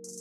Hey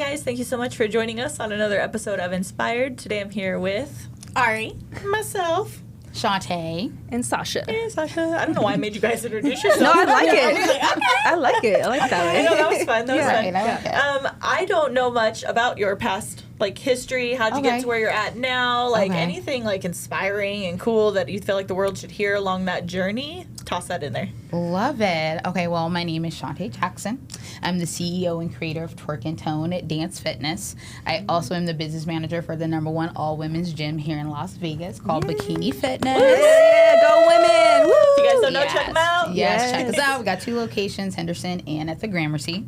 guys, thank you so much for joining us on another episode of Inspired. Today I'm here with Ari, myself, Shawnta, and Sasha. Hey Sasha. I don't know why I made you guys introduce yourselves. No, I like it. Okay. I like it. I like that I way. know, that was fun. That was fun. Right, I like it. I don't know much about your past, like, history. How'd you get to where you're at now? Like, anything, like, inspiring and cool that you feel like the world should hear along that journey? Toss that in there. Love it. Okay, well, my name is Shawnta Jackson. I'm the CEO and creator of Twerk and Tone at Dance Fitness. I also am the business manager for the #1 all-women's gym here in Las Vegas called Bikini Fitness. Yeah, go women. Woo. If you guys don't know, check them out. Yes, check us out. We got 2 locations, Henderson and at the Gramercy.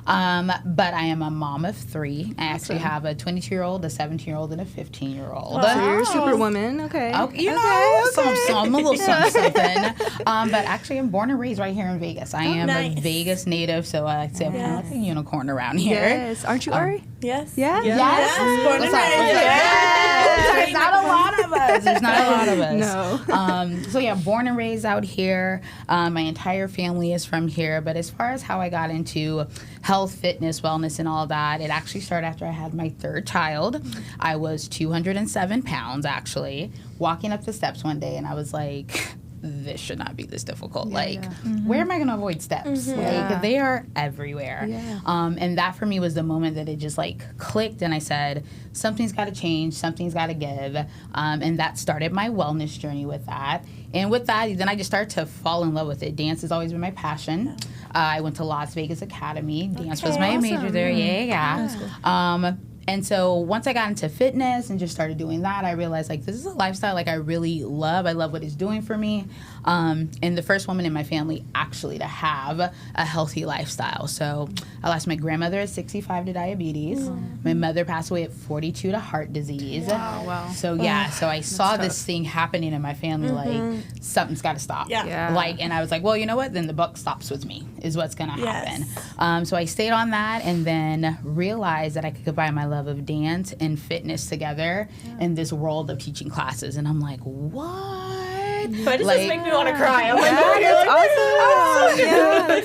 But I am a mom of 3. I actually have a 22-year-old, a 17-year-old, and a 15-year-old. Wow. So you're a superwoman. Okay. You know, some a little something. But actually, I'm born and raised right here in Vegas. I am a Vegas native, so I say I'm kind of like a unicorn around here. Yes. Aren't you, Ari? Yes. Yeah? Yes. Born and raised. Yes. There's not a lot of us. There's not a lot of us. No. So yeah, born and raised out here. My entire family is from here. But as far as how I got into health, fitness, wellness, and all that, it actually started after I had my 3rd child. I was 207 pounds, actually, walking up the steps one day, and I was like, this should not be this difficult. Where am I going to avoid steps? Like, they are everywhere. Yeah. And that for me was the moment that it just like clicked, and I said, something's got to change, something's got to give. And that started my wellness journey with that. And with that, then I just started to fall in love with it. Dance has always been my passion. I went to Las Vegas Academy. Dance was my major there. Yeah. And so once I got into fitness and just started doing that, I realized, like, this is a lifestyle, like, I really love. I love what it's doing for me. And the first woman in my family, actually, to have a healthy lifestyle. So I lost my grandmother at 65 to diabetes. My mother passed away at 42 to heart disease. Wow. So, yeah, so I saw this thing happening in my family, like, something's got to stop. Yeah. Like, and I was like, well, you know what? Then the buck stops with me is what's going to happen. So I stayed on that and then realized that I could combine my love of dance and fitness together in this world of teaching classes. And I'm like, what? Why does this make me want to cry? I'm like, That's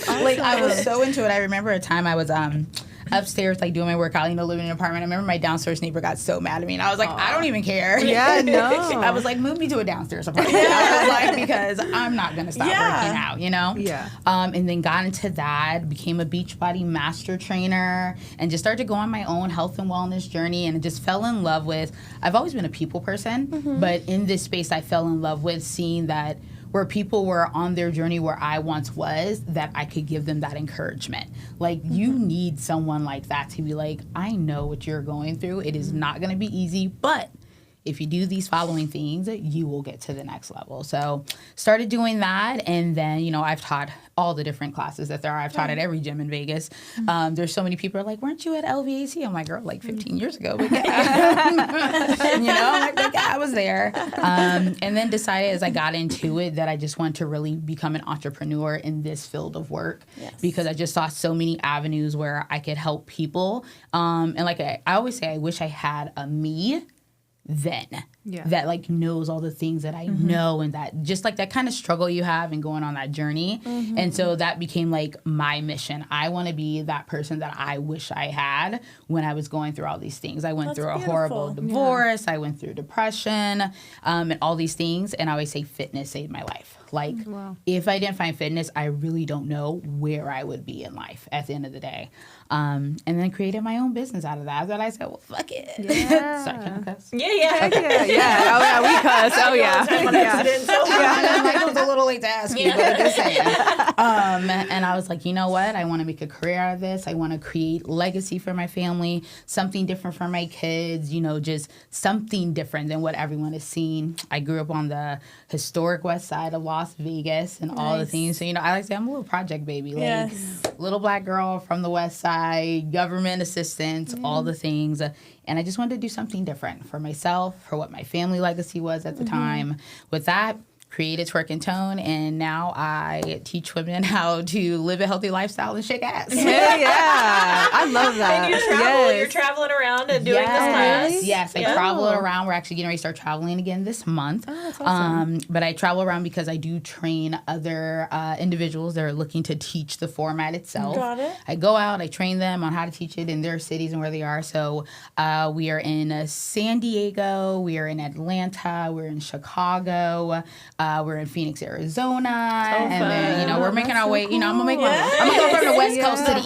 awesome. Like, I was so into it. I remember a time I was upstairs, like, doing my workout, you know, living in an apartment. I remember my downstairs neighbor got so mad at me, and I was like, I don't even care. Yeah, no. I was like, move me to a downstairs apartment. I was like, because I'm not going to stop working out, you know? Yeah. And then got into that, became a Beachbody master trainer, and just started to go on my own health and wellness journey, and just fell in love with, I've always been a people person, but in this space, I fell in love with seeing that where people were on their journey where I once was, that I could give them that encouragement. Like, you need someone like that to be like, I know what you're going through. It is not going to be easy, but if you do these following things, you will get to the next level. So started doing that, and then, you know, I've taught all the different classes that there are. I've taught at every gym in Vegas. There's so many people are like, weren't you at LVAC? I'm like, girl, like 15 years ago. But yeah. You know, I'm like, yeah, I was there. And then decided as I got into it that I just wanted to really become an entrepreneur in this field of work because I just saw so many avenues where I could help people. And like I always say, I wish I had a me then that like knows all the things that I know, and that just like that kind of struggle you have and going on that journey. And so that became like my mission. I want to be that person that I wish I had when I was going through all these things. I went through a horrible divorce. I went through depression, and all these things. And I always say fitness saved my life. Like, if I didn't find fitness, I really don't know where I would be in life at the end of the day. And then created my own business out of that. But I said, well, fuck it. Yeah. Sorry, can I cuss? Yeah. Oh, yeah, we cuss. Oh, yeah. It was a little late to ask you, but just saying. And I was like, you know what? I want to make a career out of this. I want to create legacy for my family, something different for my kids, you know, just something different than what everyone has seen. I grew up on the historic west side of Las Vegas and all the things. So, you know, I like to say I'm a little project baby. Like, little black girl from the west side, government assistance, all the things. And I just wanted to do something different for myself, for what my family legacy was at the time. With that, created Twerk and Tone, and now I teach women how to live a healthy lifestyle and shake ass. Yeah, I love that. And you travel. You're traveling around and doing this class. Yes, I travel around. We're actually getting ready to start traveling again this month. Oh, that's awesome. But I travel around because I do train other individuals that are looking to teach the format itself. Got it. I go out, I train them on how to teach it in their cities and where they are. So we are in San Diego, we are in Atlanta, we're in Chicago, we're in Phoenix, Arizona, and then we're making our way. I'm gonna go from the West Coast to the East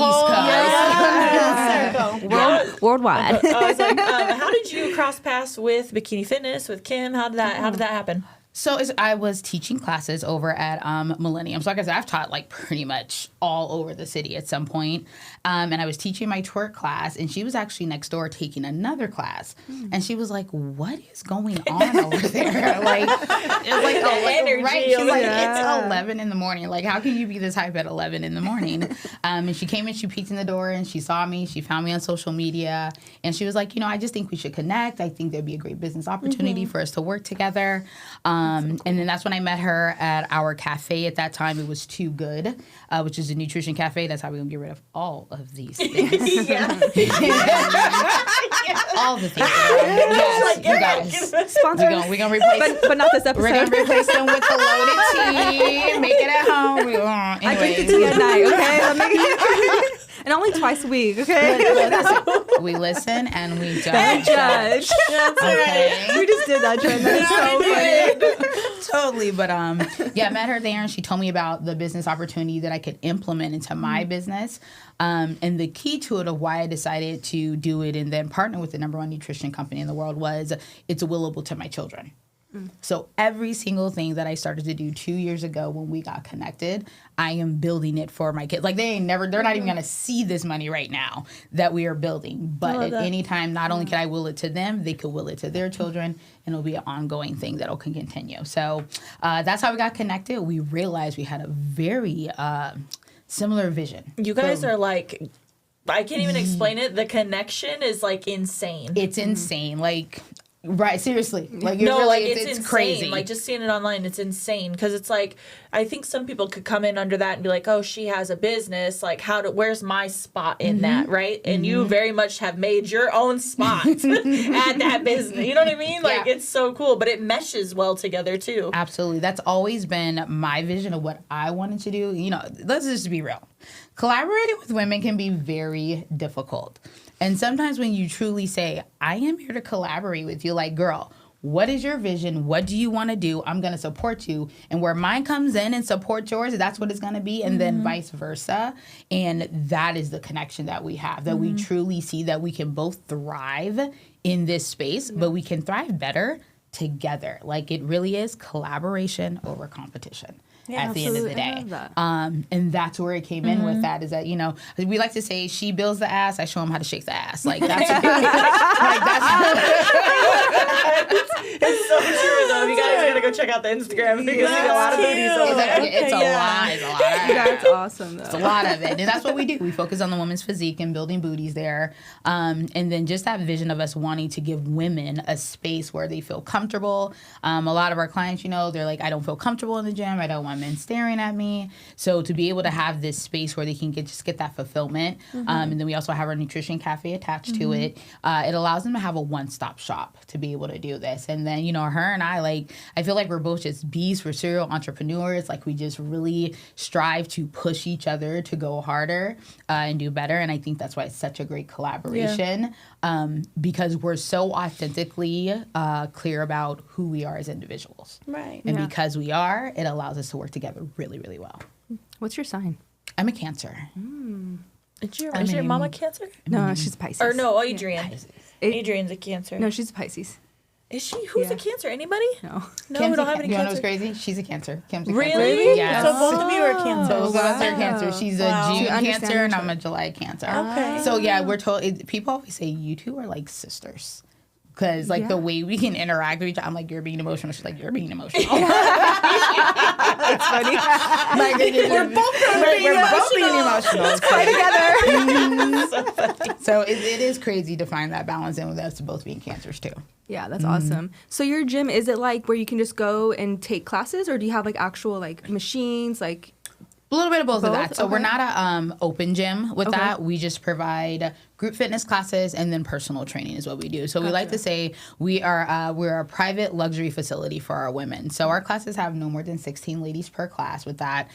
Coast. Worldwide. I was like, how did you cross paths with Bikini Fitness with Kim? How did that happen? So I was teaching classes over at Millennium. So like I said, I've taught like pretty much all over the city at some point. And I was teaching my twerk class, and she was actually next door taking another class. And she was like, "What is going on over there?" Like, it was like the energy. Right? She's like, "It's 11 in the morning. Like, how can you be this hype at 11 in the morning?" And she came in, she peeked in the door, and she saw me. She found me on social media, and she was like, "I just think we should connect. I think there'd be a great business opportunity for us to work together." And then that's when I met her at our café. At that time, it was Too Good, which is a nutrition cafe. That's how we're going to get rid of all of these things. All the things. Yes, you guys. Sponsor. We're going to replace but not this episode. We're going to replace them with the loaded tea. Make it at home. Anyway. I drink the tea at night, okay? And only twice a week, okay? We listen and we don't Don't judge. That's okay. right. We just did that trend. That is so funny. Totally. But I met her there, and she told me about the business opportunity that I could implement into my business. And the key to it of why I decided to do it and then partner with the #1 nutrition company in the world was it's willable to my children. So every single thing that I started to do 2 years ago when we got connected, I am building it for my kids. Like they're not even going to see this money right now that we are building. But at any time, not only can I will it to them, they could will it to their children, and it'll be an ongoing thing that can continue. So that's how we got connected. We realized we had a very similar vision. You guys are like, I can't even explain it. The connection is like insane. It's insane. Like, right, seriously. Like, it's crazy. Like, just seeing it online, it's insane. Because it's like, I think some people could come in under that and be like, oh, she has a business. Like, where's my spot in that, right? And you very much have made your own spot at that business. You know what I mean? Like, it's so cool. But it meshes well together, too. Absolutely. That's always been my vision of what I wanted to do. Let's just be real. Collaborating with women can be very difficult. And sometimes when you truly say, I am here to collaborate with you, like, girl, what is your vision? What do you want to do? I'm going to support you. And where mine comes in and supports yours, that's what it's going to be. And then vice versa. And that is the connection that we have, that we truly see that we can both thrive in this space, but we can thrive better together. Like, it really is collaboration over competition. At the end of the day. And that's where it came in with that, is that, we like to say she builds the ass, I show them how to shake the ass. Like, that's it's so true, though. You guys gotta go check out the Instagram because you see a lot of booties over there. It's a lot. That's awesome, though. It's a lot of it. And that's what we do. We focus on the woman's physique and building booties there. And then just that vision of us wanting to give women a space where they feel comfortable. A lot of our clients, they're like, I don't feel comfortable in the gym. I don't want men staring at me. So to be able to have this space where they can get that fulfillment. And then we also have our nutrition cafe attached to it. It allows them to have a one-stop shop to be able to do this. And then, her and I feel like we're both just beasts. We're serial entrepreneurs. Like, we just really strive to push each other to go harder and do better. And I think that's why it's such a great collaboration, because we're so authentically clear about who we are as individuals. Right. And because we are, it allows us to work together really, really well. What's your sign? I'm a Cancer. Is your mama Cancer? No, she's a Pisces. Or no, Adrian. Pisces. Adrian's a Cancer. No, she's a Pisces. Is she? Who's a Cancer? Anybody? No. No, Kim's we don't have any You know Cancer. what's crazy? She's a Cancer. Kim's a Really? Cancer. Yes. So both of you are Cancer. Both of us are Cancer. She's a June You understand Cancer and each I'm a July Cancer. Okay. So yeah, we're told. People always say you two are like sisters, Because, like, the way we can interact with each other, I'm like, you're being emotional. She's like, you're being emotional. It's funny. Like, we're both being emotional. Let's cry together. So funny. So it is crazy to find that balance in with us both being cancers, too. Yeah, that's awesome. So your gym, is it like where you can just go and take classes, or do you have like actual like machines, like? A little bit of both of that. So Okay. we're not a open gym with that. We just provide group fitness classes and then personal training is what we do. So we like to say we're a private luxury facility for our women. So our classes have no more than 16 ladies per class with that.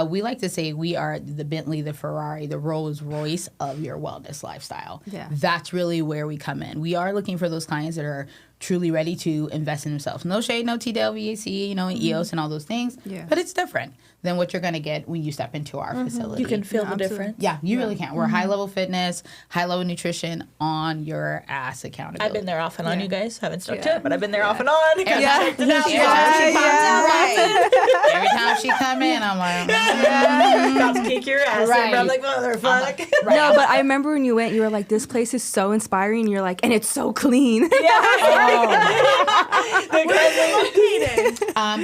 We like to say we are the Bentley, the Ferrari, the Rolls Royce of your wellness lifestyle. Yeah. That's really where we come in. We are looking for those clients that are truly ready to invest in themselves. No shade, no TDL, VAC, and EOS and all those things. Yeah. But it's different than what you're going to get when you step into our facility. You can feel the absolutely. difference. Yeah, you really can. We're high-level fitness, high-level nutrition on your ass accountability. I've been there off and on, Yeah. you guys. Haven't stuck to Yeah. it, but I've been there off and on. Every Checked time- it out. every time she pops Yeah, in, right. Every time she come in, I'm like, About to kick your ass. Right. Right. I'm like, motherfuck. right. No, but I remember when you went, you were like, this place is so inspiring. You're like, and it's so clean.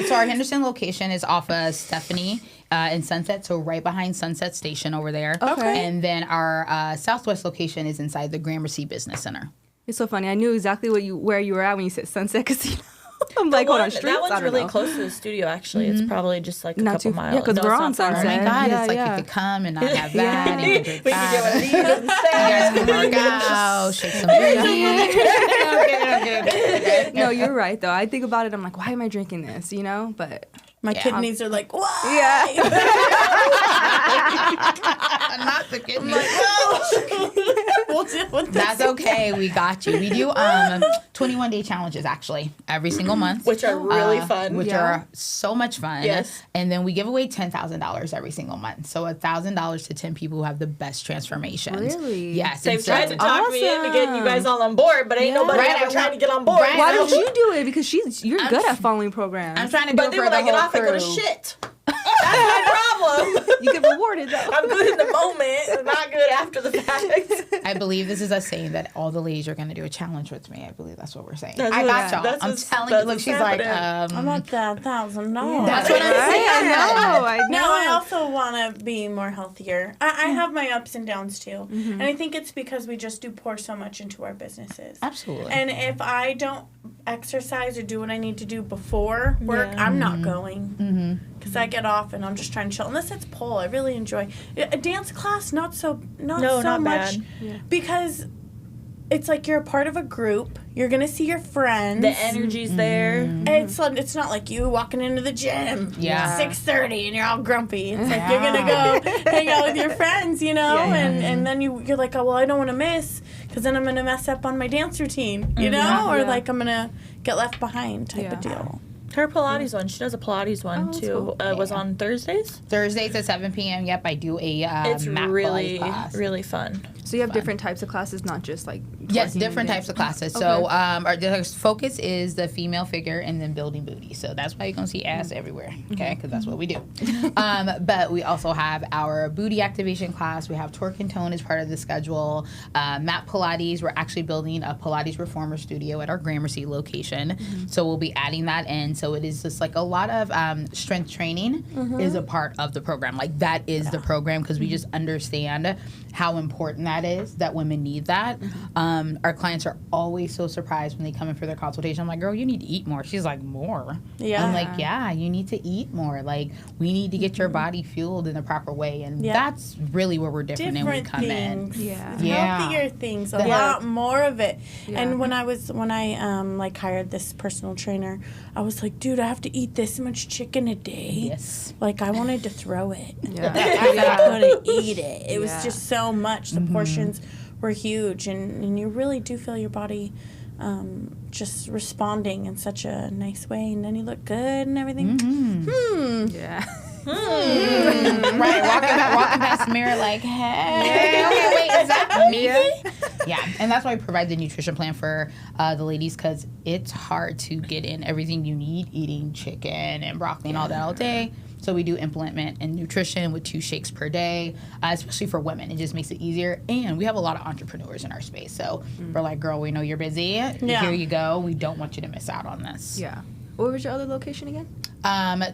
So our Henderson location is off of Stephanie in Sunset, so right behind Sunset Station over there. Okay. And then our Southwest location is inside the Gramercy Business Center. It's so funny. I knew exactly where you were at when you said Sunset Casino. I'm like, hold on, streets? That I one's don't really know. close to the studio, actually. It's probably just like a Not couple too- miles. yeah, 'cause we're it's on not far. Oh my Sunset. God, Yeah, it's like yeah. you could come and not have that, and you can drink We can get one of that. these You guys instead. can work out, shake some booty. No, you're right, though. I think about it. I'm like, why am I drinking this? But My kidneys are like, what? yeah. Not the kidney. We'll deal with this. That's okay. We got you. We do 21-day challenges actually every single month, Which are really fun. which Yeah. are so much fun. Yes. And then we give away $10,000 every single month. So $1,000 to 10 people who have the best transformations. Really? Yes. They've and so- tried to talk me into getting you guys all on board, but ain't nobody Right, ever I trying want- to get on board. right, Why I don't you do it? Because you're good at following programs. I'm trying to do But it then for when the I get whole off, I go to crew. shit. That's my problem. You get rewarded, though. I'm good in the moment, not good after the fact. I believe this is us saying that all the ladies are going to do a challenge with me. I believe that's what we're saying. That's I what- got y'all. that's I'm what's- telling you. that's Look, what's she's like, happening. I want that $1,000. That's what I'm Right? saying. I know. No, I also want to be more healthier. I have my ups and downs too. And I think it's because we just do pour so much into our businesses. Absolutely. And if I don't exercise or do what I need to do before work, Yeah. I'm not going. Because I get off and I'm just trying to chill. Unless it's pole, I really enjoy. A dance class, not so No, much. not bad. Because it's like you're a part of a group. You're going to see your friends. The energy's there. It's not like you walking into the gym. Yeah. 6:30 and you're all grumpy. It's like you're gonna go hang out with your friends, and then you're like, oh well, I don't want to miss because then I'm gonna mess up on my dance routine, or Yeah. like I'm gonna get left behind type of deal. Her Pilates one, she does a Pilates one that's too. cool. Was on Thursdays. Thursdays at 7 p.m. Yep, I do a It's mat really, Pilates class. really fun. So you have different types of classes, not just like Yes, twerking different and types of classes. So our focus is the female figure and then building booty. So that's why you're going to see ass everywhere, okay? Because that's what we do. But we also have our booty activation class. We have twerk and tone as part of the schedule. Mat Pilates. We're actually building a Pilates reformer studio at our Gramercy location. So we'll be adding that in. So it is just like a lot of strength training is a part of the program. Like that is the program because we just understand how important that is, that women need that. Our clients are always so surprised when they come in for their consultation. I'm like, girl, you need to eat more. She's like, more? Yeah. I'm like, yeah, you need to eat more. Like, we need to get your body fueled in the proper way. And that's really where we're different when we come things. Yeah. Yeah. Healthier things, a Yeah. lot more of it. Yeah. And when I like hired this personal trainer, I was like, dude, I have to eat this much chicken a day. Yes. Like I wanted to throw it. Yeah. I couldn't eat it. It was Yeah. just so much. The portions were huge, and you really do feel your body just responding in such a nice way, and then you look good and everything. Yeah. Right, walking past the mirror like, hey, okay, wait, is that me? Yeah, and that's why we provide the nutrition plan for the ladies, because it's hard to get in everything you need eating chicken and broccoli and all that all day. So we do implement in nutrition with 2 shakes per day, especially for women. It just makes it easier. And we have a lot of entrepreneurs in our space. So we're like, girl, we know you're busy. Here you go. We don't want you to miss out on this. Yeah. What was your other location again?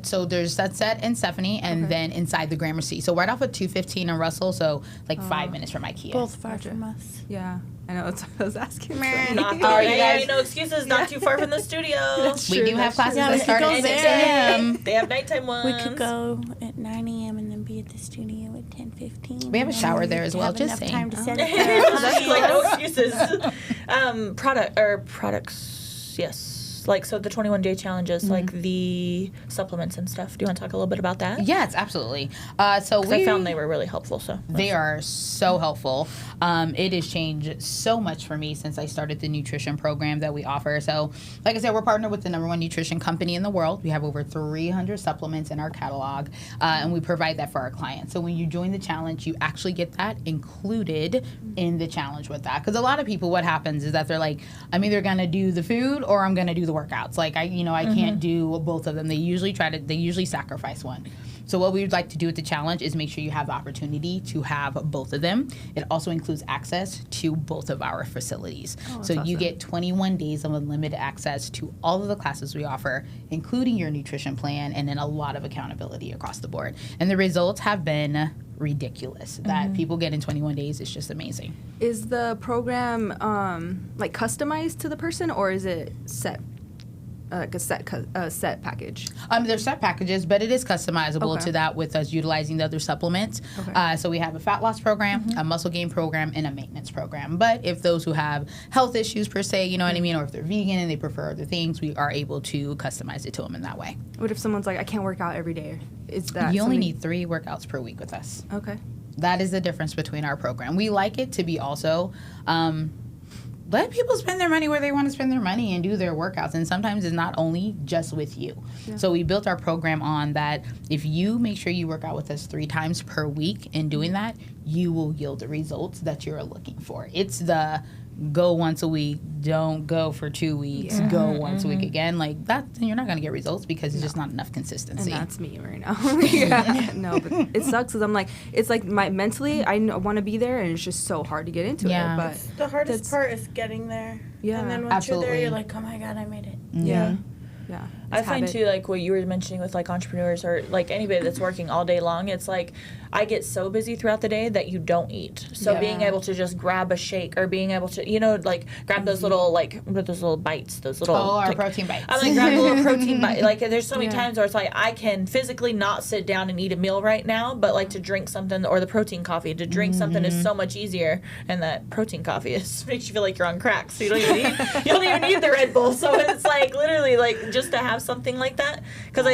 So there's Sunset and Stephanie, and then inside the Gramercy. So right off of 215 in Russell, so like 5 minutes from IKEA. Both far from us. Yeah. I know. That's what I was asking. Not far. Hey, no excuses. Not too far from the studio. We do have classes Yeah, that we start could at go 6 there. a.m. They have nighttime ones. We could go at 9 a.m. and then be at the studio at 10:15. We have a shower there as well, Have just enough saying. time to set it She's like, no up. excuses. Products, yes. Like, so the 21-day challenges, like the supplements and stuff. Do you want to talk a little bit about that? Yes, absolutely. So I found they were really helpful. So they are so helpful. It has changed so much for me since I started the nutrition program that we offer. So, like I said, we're partnered with the #1 nutrition company in the world. We have over 300 supplements in our catalog, and we provide that for our clients. So when you join the challenge, you actually get that included in the challenge with that. Because a lot of people, what happens is that they're like, I'm either going to do the food or I'm going to do the workouts. Like I can't do both of them. They usually sacrifice one. So what we would like to do with the challenge is make sure you have the opportunity to have both of them. It also includes access to both of our facilities. So you get 21 days of unlimited access to all of the classes we offer, including your nutrition plan, and then a lot of accountability across the board. And the results have been ridiculous. That people get in 21 days is just amazing. Is the program like customized to the person, or is it set? Like a set package. There's set packages, but it is customizable Okay. to that with us utilizing the other supplements. Okay. So we have a fat loss program, a muscle gain program, and a maintenance program. But if those who have health issues per se, you know what I mean, or if they're vegan and they prefer other things, we are able to customize it to them in that way. What if someone's like, I can't work out every day? Is that You only something- need 3 workouts per week with us. Okay. That is the difference between our program. We like it to be also let people spend their money where they want to spend their money and do their workouts. And sometimes it's not only just with you. Yeah. So we built our program on that. If you make sure you work out with us 3 times per week in doing that, you will yield the results that you're looking for. It's the go once a week, don't go for 2 weeks, go once a week again. Like that, then you're not going to get results because it's just not enough consistency. And that's me right now. Yeah. No, but it sucks because I'm like, it's like mentally, I want to be there, and it's just so hard to get into it. But the hardest part is getting there. Yeah, and then once absolutely. you're there, you're like, oh my God, I made it. Yeah. I find too, like what you were mentioning with like entrepreneurs or like anybody that's working all day long, it's like I get so busy throughout the day that you don't eat. So being able to just grab a shake or being able to, like grab those little those little bites, those little our protein bites. I like grab a little protein bite. Like there's so many times where it's like I can physically not sit down and eat a meal right now, but like to drink something, or the protein coffee, to drink something is so much easier. And that protein coffee makes you feel like you're on crack. So you don't even need the Red Bull. So it's like literally like just to have something like that, because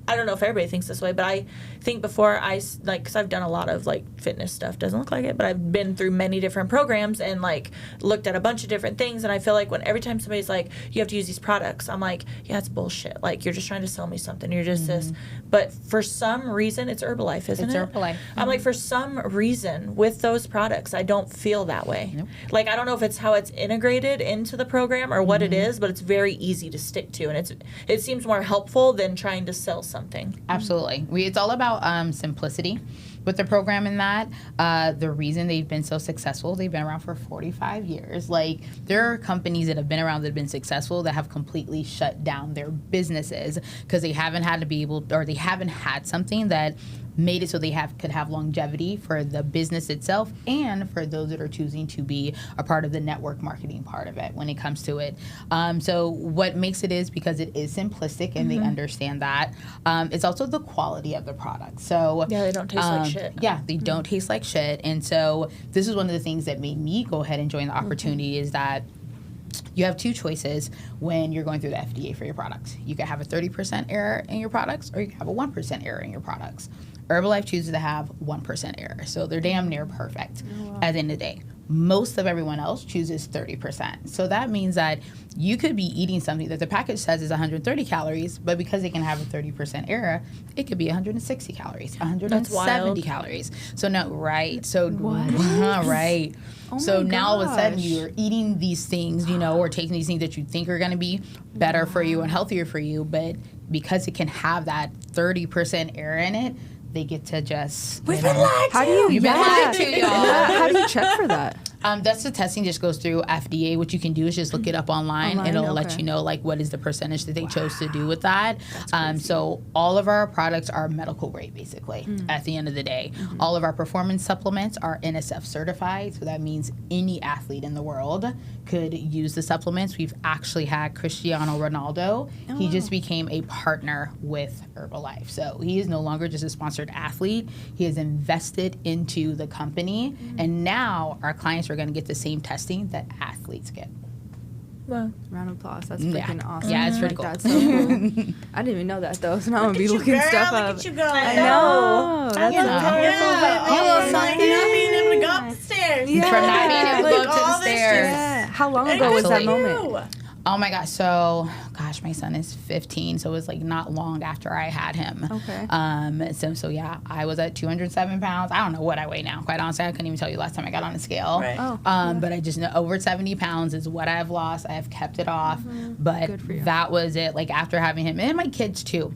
I don't know if everybody thinks this way, but I think before because I've done a lot of like fitness stuff, doesn't look like it, but I've been through many different programs and like looked at a bunch of different things, and I feel like every time somebody's like, you have to use these products, I'm like, yeah, it's bullshit. Like you're just trying to sell me something. You're just this. But for some reason, it's Herbalife, isn't it? It's Herbalife. I'm like, for some reason with those products, I don't feel that way. Nope. Like I don't know if it's how it's integrated into the program or what it is, but it's very easy to stick to, and it seems more helpful than trying to sell something. Absolutely. It's all about simplicity with the program in that. The reason they've been so successful, they've been around for 45 years. Like, there are companies that have been around that have been successful that have completely shut down their businesses because they haven't had to be able, or they haven't had something that made it so they could have longevity for the business itself and for those that are choosing to be a part of the network marketing part of it when it comes to it. So what makes it is because it is simplistic and they understand that. It's also the quality of the product. So yeah, they don't taste like shit. Yeah, they don't taste like shit. And so this is one of the things that made me go ahead and join the opportunity is that you have 2 choices when you're going through the FDA for your products. You can have a 30% error in your products, or you can have a 1% error in your products. Herbalife chooses to have 1% error, so they're damn near perfect at the end of the day. most of everyone else chooses 30%. So that means that you could be eating something that the package says is 130 calories, but because it can have a 30% error, it could be 160 calories, 170 calories. So no, right. So right. Oh so my now all of a sudden gosh. you're eating these things, you know, or taking these things that you think are going to be better for you and healthier for you, but because it can have that 30% error in it, they get to just. We've been lied to. How do you? You've been lied to, y'all. How do you check for that? That's the testing just goes through FDA. What you can do is just look it up online. It'll let okay. you know like what is the percentage that they chose to do with that. So all of our products are medical grade basically at the end of the day. All of our performance supplements are NSF certified. So that means any athlete in the world could use the supplements. We've actually had Cristiano Ronaldo. He just became a partner with Herbalife. So he is no longer just a sponsored athlete. He has invested into the company. And now our clients are going to get the same testing that athletes get. Wow. Round of applause. That's freaking awesome. Yeah, it's pretty cool. That's so cool. I didn't even know that though. So now I'm gonna be looking stuff Look up. at you go. I know. That's You so know. powerful. Yeah. Like not being able to go up the stairs. Yeah. From not being able to Like go up to all the this stairs. Yeah. How long And ago was good that for moment? you. Oh my gosh. So, my son is 15. So it was like not long after I had him. Okay. So yeah, I was at 207 pounds. I don't know what I weigh now. Quite honestly, I couldn't even tell you last time I got on a scale. Right. Oh, But I just know over 70 pounds is what I've lost. I have kept it off. But Good for you. that was it. Like after having him and my kids too,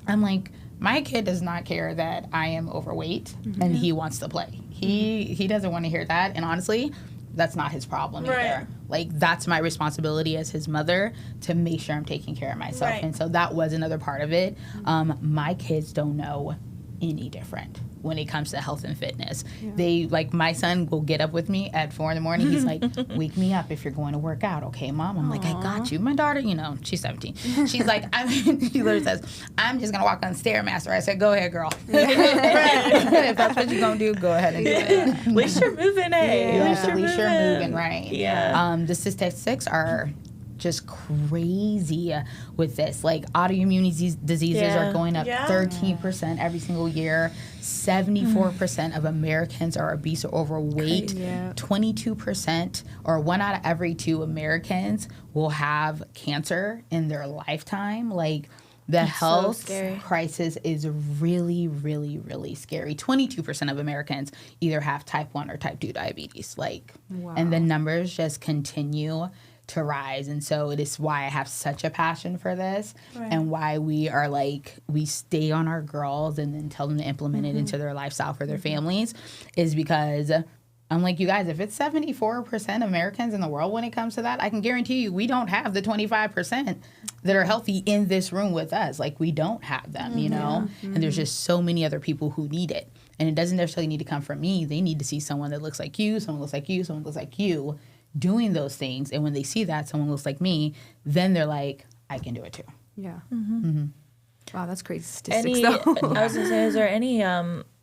I'm like, my kid does not care that I am overweight and he wants to play. He doesn't want to hear that. And honestly, that's not his problem Right. either. Like that's my responsibility as his mother to make sure I'm taking care of myself. Right. And so that was another part of it. My kids don't know any different when it comes to health and fitness. They like my son will get up with me at 4 a.m. He's like, wake me up if you're going to work out. Okay, mom. I'm like, I got you. My daughter, you know, she's 17. She's like, she literally says, I'm just going to walk on Stairmaster. I said, go ahead, girl. If that's what you're going to do, go ahead and do it. At least you're moving, eh? Yeah, At least at least you're moving, right? Yeah. The statistics are just crazy with this. Like autoimmune diseases are going up Yeah. 13% every single year. 74% of Americans are obese or overweight. Yeah. 22% or 1 out of every 2 Americans will have cancer in their lifetime. Like the health scary. crisis is really, really, really scary. 22% of Americans either have type 1 or type 2 diabetes. Like, and the numbers just continue to rise. And so it is why I have such a passion for this and why we are like, we stay on our girls and then tell them to implement it into their lifestyle for their families is because I'm like, you guys, if it's 74% Americans in the world when it comes to that, I can guarantee you we don't have the 25% that are healthy in this room with us. Like we don't have them, you know? And there's just so many other people who need it. And it doesn't necessarily need to come from me. They need to see someone that looks like you, someone looks like you, someone looks like you doing those things. And when they see that someone looks like me, then they're like, I can do it too. Yeah. Wow, that's crazy statistics Any, though. I was gonna say, is there any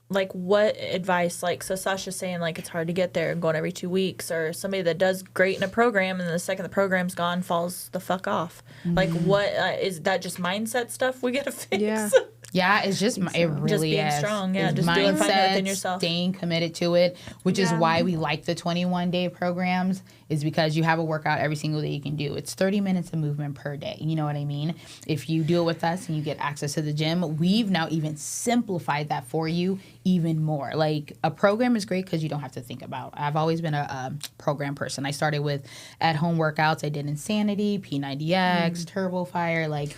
like what advice, like, so Sasha's saying like it's hard to get there and going every 2 weeks, or somebody that does great in a program and the second the program's gone falls the fuck off. Like what is that just mindset stuff we gotta fix? Yeah. Yeah, it's just it really Just being is. strong, yeah, It's just doing finding it within mindset, yourself. staying committed to it, which is why we like the 21-day programs, is because you have a workout every single day you can do. It's 30 minutes of movement per day. You know what I mean? If you do it with us and you get access to the gym, we've now even simplified that for you even more. Like a program is great because you don't have to think about. I've always been a program person. I started with at-home workouts. I did Insanity, P90X, Turbo Fire, like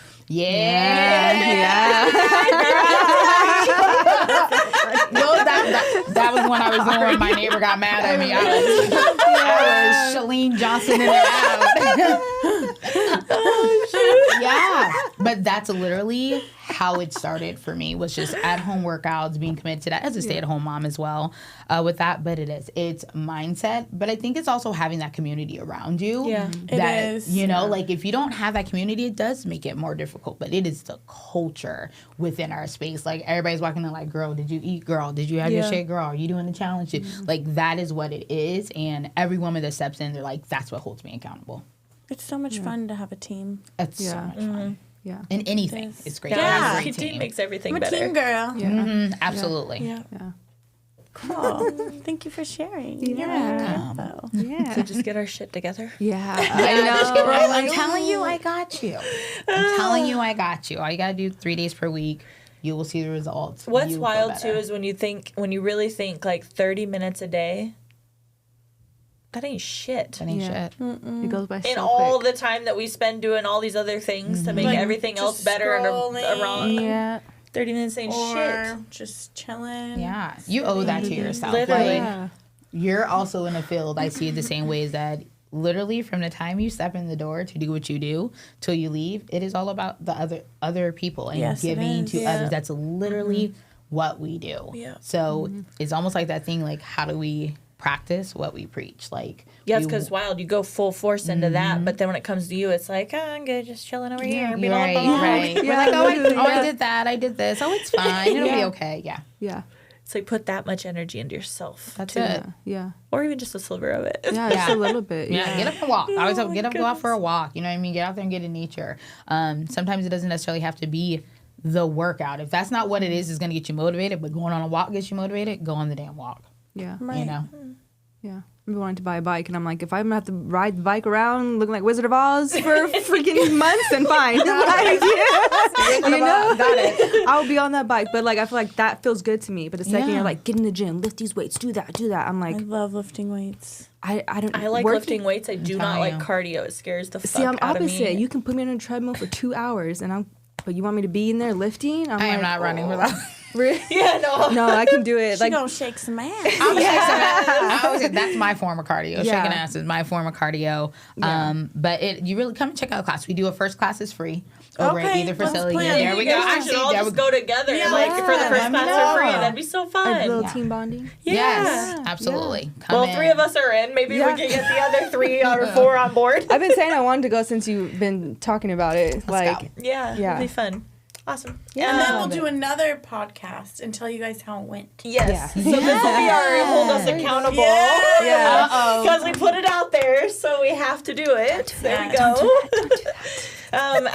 No, that was when I was doing when my neighbor got mad at me. I was Shalene Johnson in and out. Yeah, but that's literally how it started for me, was just at-home workouts, being committed to that as a stay-at-home mom as well with that. But it's mindset, but I think it's also having that community around you. Yeah. That, It is. you know, like if you don't have that community, it does make it more difficult, but it is the culture within our space. Like everybody's walking in like, girl, did you eat? Girl, did you have your shit? Girl, are you doing the challenge? Like that is what it is. And every woman that steps in, they're like, that's what holds me accountable. It's so much fun to have a team. It's so Yeah. much fun. Yeah. In anything, It is. it's great. to Yeah. have a Team great team. makes everything I'm a better. team girl. Yeah. Mhm, absolutely. Yeah. Yeah. Cool. Thank you for sharing. Yeah. Yeah. So just get our shit together. Yeah. I'm telling you, I got you. I'm telling you, I got you. All you gotta do 3 days per week. You will see the results. What's You will wild feel too better. is when you really think like 30 minutes a day. That ain't shit. That ain't Yeah. shit. It goes by so And all quick. the time that we spend doing all these other things to make Like, everything else just better and scrolling. around. Yeah. 30 minutes ain't Or shit. just chilling. Yeah, you owe that to yourself. Literally. Like, you're also in a field. I see it the same way as that. Literally, from the time you step in the door to do what you do till you leave, it is all about the other people and Yes, it giving is. to Yeah. others. That's literally what we do. Yeah. So it's almost like that thing. Like, how do we practice what we preach? Like, Yes, we- because wild, you go full force into that, but then when it comes to you, it's like, oh, I'm good, just chilling over here. Being all right, alone. right. We're Yeah, like, oh, literally, I yeah. did that. I did this. Oh, it's fine. It'll be okay. Yeah, Yeah. It's like put that much energy into yourself. that's too. it. Yeah. Or even just a sliver of it. Yeah. Just a little bit. Yeah, Yeah. get up and walk. I always tell them, get up and go out for a goodness. walk. You know what I mean? Get out there and get in nature. Sometimes it doesn't necessarily have to be the workout. If that's not what it is going to get you motivated, but going on a walk gets you motivated, go on the damn walk. Yeah. You know? Yeah. I've been wanting to buy a bike, and I'm like, if I'm gonna have to ride the bike around looking like Wizard of Oz for freaking months, then fine. Like, you know, Got it. I'll be on that bike. But like, I feel like that feels good to me. But the second Yeah. you're like, get in the gym, lift these weights, do that. I'm I like, love lifting weights. I don't. I like working- lifting weights. I do not telling like you. cardio. It scares the fuck See, I'm out of opposite. me. You can put me on a treadmill for 2 hours, but you want me to be in there lifting? I am not running for that. Really? Yeah, no. No, I can do it. She Like, gonna shake some ass. I always say that's my form of cardio. Yeah. Shaking ass is my form of cardio. But you really come and check out a class. We do a first class is free over at Okay, either let's facility. plan. There we You go. guys should all there just we go together, Yeah, like for the yeah, first let me class know. for free. That'd be so a fun. little Yeah. team bonding. Yes, Yeah. absolutely. Come Well, in. 3 of us are in. Maybe Yeah. we can get the other 3 or 4 on board. I've been saying I wanted to go since you've been talking about it. go. Yeah, Yeah. it'll be fun. Awesome. Yeah. And then we'll love do it. another podcast and tell you guys how it went. Yes. Yeah. So this will be our hold us accountable. Yeah. Uh-oh. Because we put it out there, so we have to do it. There we that. go.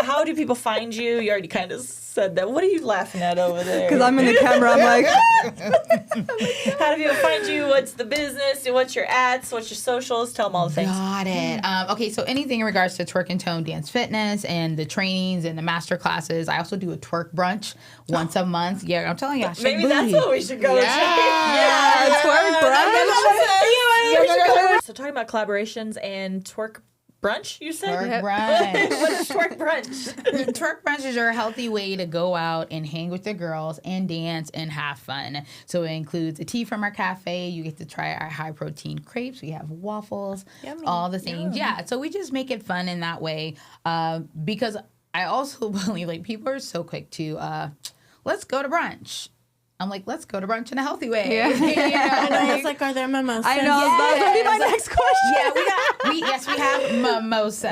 How do people find you? You already kind of said that. What are you laughing at over there? Because I'm in the camera, I'm like, How do people find you? What's the business? What's your ads? What's your socials? Tell them all the things. Got it. Okay, so anything in regards to twerk and tone dance fitness and the trainings and the master classes. I also do a twerk brunch once a month. Yeah, I'm telling you. Maybe that's what we should go. Yeah. twerk brunch. So talking about collaborations and twerk brunch, you said? Twerk Yep. brunch. What is twerk brunch? Twerk brunches are a healthy way to go out and hang with the girls and dance and have fun. So it includes a tea from our cafe. You get to try our high protein crepes. We have waffles, Yummy. all the things. Yeah. So we just make it fun in that way because I also believe like people are so quick to let's go to brunch. I'm like, let's go to brunch in a healthy way. Yeah. You know, I know, like- it's like, are there mimosas? I know, that's going to be my next question. Yeah, we have mimosas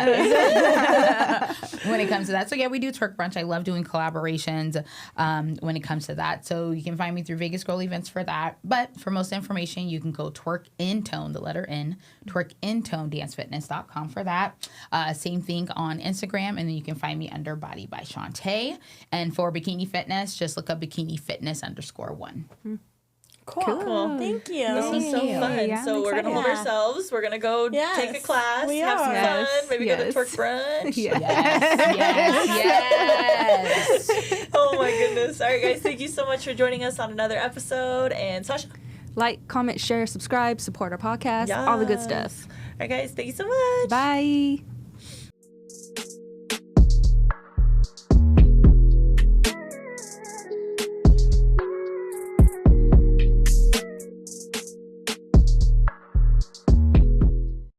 when it comes to that. So yeah, we do twerk brunch. I love doing collaborations when it comes to that. So you can find me through Vegas Girl Events for that. But for most information, you can go twerk in tone, the letter N, twerkintonedancefitness.com for that. Same thing on Instagram, and then you can find me under Body by Shawnta. And for Bikini Fitness, just look up Bikini Fitness _1. Cool. Thank you. This was so you. fun. Yeah, so I'm we're going to hold excited. ourselves. We're going to go Yes, take a class, we have some are. fun, maybe go to Yes. twerk brunch. Yeah. Yes. Oh my goodness. All right, guys, thank you so much for joining us on another episode. And Sasha. Like, comment, share, subscribe, support our podcast, all the good stuff. All right, guys, thank you so much. Bye.